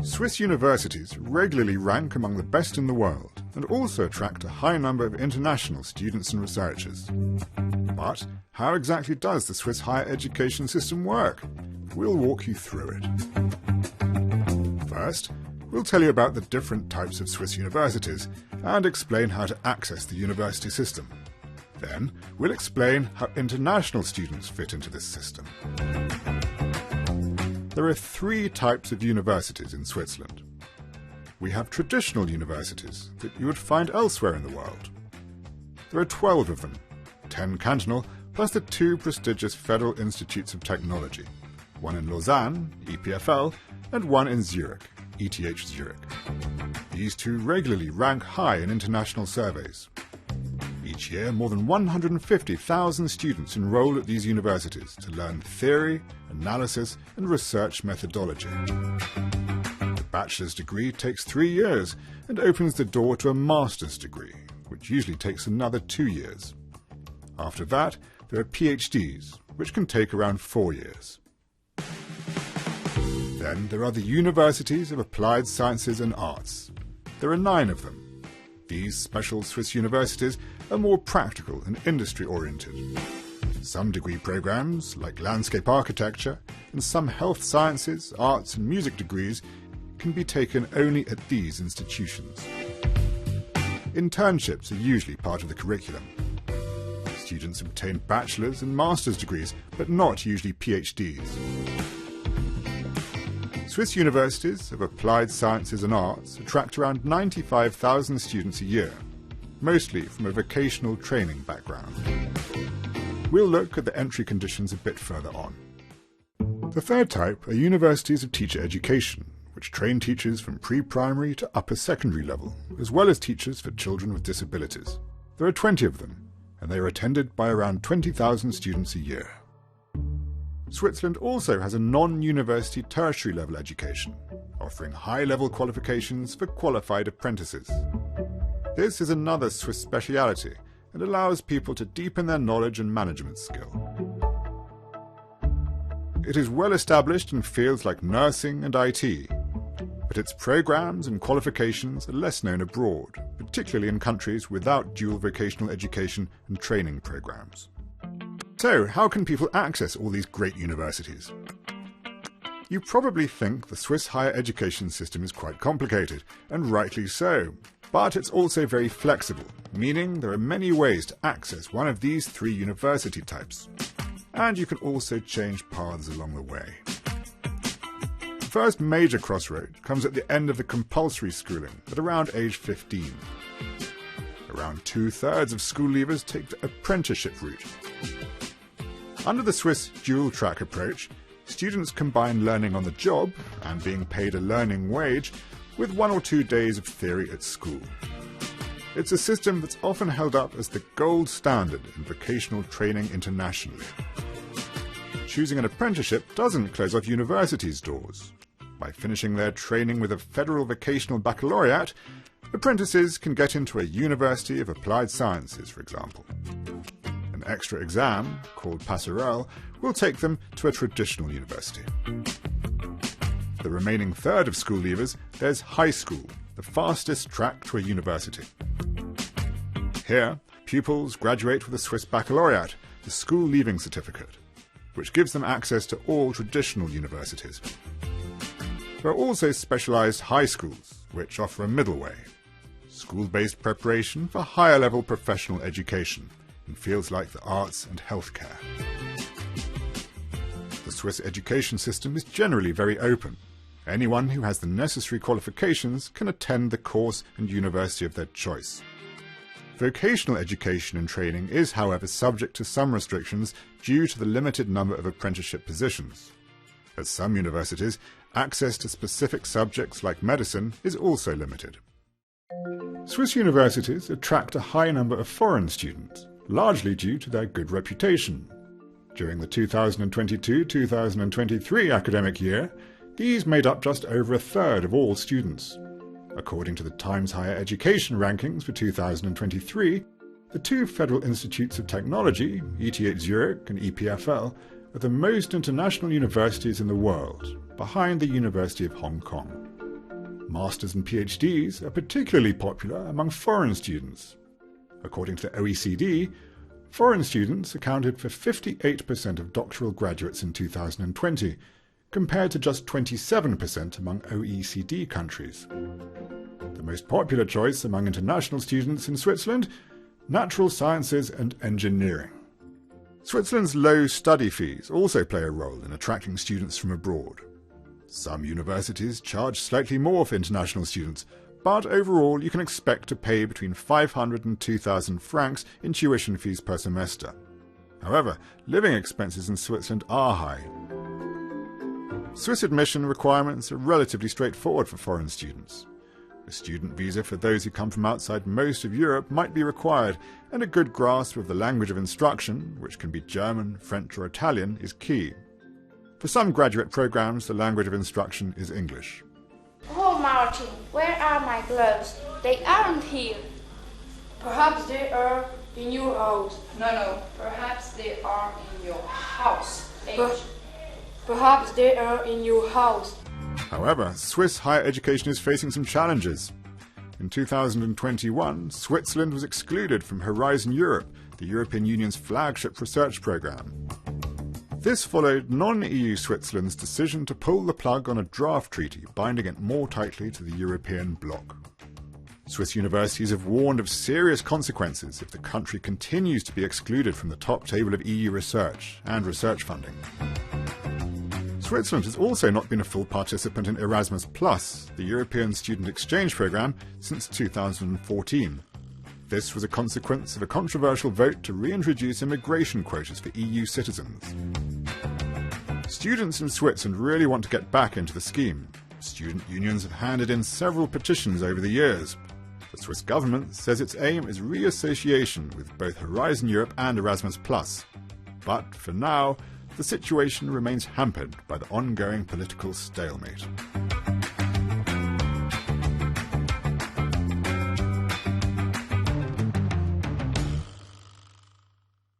Swiss universities regularly rank among the best in the world and also attract a high number of international students and researchers. But how exactly does the Swiss higher education system work? We'll walk you through it. First, we'll tell you about the different types of Swiss universities and explain how to access the university system. Then, we'll explain how international students fit into this system. There are three types of universities in Switzerland. We have traditional universities that you would find elsewhere in the world. There are 12 of them, 10 cantonal, plus the 2 prestigious Federal Institutes of Technology, one in Lausanne, EPFL, and one in Zurich, ETH Zurich. These 2 regularly rank high in international surveys. Each year, more than 150,000 students enroll at these universities to learn theory, analysis, and research methodology. The bachelor's degree takes 3 years and opens the door to a master's degree, which usually takes another 2 years. After that, there are PhDs, which can take around 4 years. Then there are the Universities of Applied Sciences and Arts. There are 9 of them. These special Swiss universities are more practical and industry-oriented. Some degree programs, like landscape architecture, and some health sciences, arts and music degrees can be taken only at these institutions. Internships are usually part of the curriculum. Students obtain bachelor's and master's degrees, but not usually PhDs. Swiss universities of applied sciences and arts attract around 95,000 students a year, mostly from a vocational training background. We'll look at the entry conditions a bit further on. The third type are universities of teacher education, which train teachers from pre-primary to upper secondary level, as well as teachers for children with disabilities. There are 20 of them, and they are attended by around 20,000 students a year. Switzerland also has a non-university tertiary level education, offering high-level qualifications for qualified apprentices. This is another Swiss speciality and allows people to deepen their knowledge and management skill. It is well established in fields like nursing and IT, but its programs and qualifications are less known abroad, particularly in countries without dual vocational education and training programs. So, how can people access all these great universities? You probably think the Swiss higher education system is quite complicated, and rightly so. But it's also very flexible, meaning there are many ways to access one of these 3 university types. And you can also change paths along the way. The first major crossroad comes at the end of the compulsory schooling, at around age 15. Around 2/3 of school leavers take the apprenticeship route. Under the Swiss dual-track approach, students combine learning on the job and being paid a learning wage with 1 or 2 days of theory at school. It's a system that's often held up as the gold standard in vocational training internationally. Choosing an apprenticeship doesn't close off universities' doors. By finishing their training with a federal vocational baccalaureate, apprentices can get into a University of Applied Sciences, for example. An extra exam, called passerelle, will take them to a traditional university. The remaining third of school leavers, there's high school, the fastest track to a university. Here, pupils graduate with a Swiss baccalaureate, the school leaving certificate, which gives them access to all traditional universities. There are also specialized high schools, which offer a middle way, school-based preparation for higher-level professional education in fields like the arts and healthcare. The Swiss education system is generally very open. Anyone who has the necessary qualifications can attend the course and university of their choice. Vocational education and training is, however, subject to some restrictions due to the limited number of apprenticeship positions. At some universities, access to specific subjects like medicine is also limited. Swiss universities attract a high number of foreign students, largely due to their good reputation. During the 2022-2023 academic year, these made up just over 1/3 of all students. According to the Times Higher Education rankings for 2023, the 2 Federal Institutes of Technology, ETH Zurich and EPFL, are the most international universities in the world, behind the University of Hong Kong. Masters and PhDs are particularly popular among foreign students. According to the OECD, foreign students accounted for 58% of doctoral graduates in 2020, compared to just 27% among OECD countries. The most popular choice among international students in Switzerland: natural sciences and engineering. Switzerland's low study fees also play a role in attracting students from abroad. Some universities charge slightly more for international students, but overall you can expect to pay between 500 and 2,000 francs in tuition fees per semester. However, living expenses in Switzerland are high. Swiss admission requirements are relatively straightforward for foreign students. A student visa for those who come from outside most of Europe might be required, and a good grasp of the language of instruction, which can be German, French or Italian, is key. For some graduate programs, the language of instruction is English. Oh, Martin, where are my gloves? They aren't here. Perhaps they are in your house. No, perhaps they are in your house. Perhaps they are in your house. However, Swiss higher education is facing some challenges. In 2021, Switzerland was excluded from Horizon Europe, the European Union's flagship research programme. This followed non-EU Switzerland's decision to pull the plug on a draft treaty binding it more tightly to the European bloc. Swiss universities have warned of serious consequences if the country continues to be excluded from the top table of EU research and research funding. Switzerland has also not been a full participant in Erasmus Plus, the European student exchange programme, since 2014. This was a consequence of a controversial vote to reintroduce immigration quotas for EU citizens. Students in Switzerland really want to get back into the scheme. Student unions have handed in several petitions over the years. The Swiss government says its aim is reassociation with both Horizon Europe and Erasmus Plus. But for now, the situation remains hampered by the ongoing political stalemate.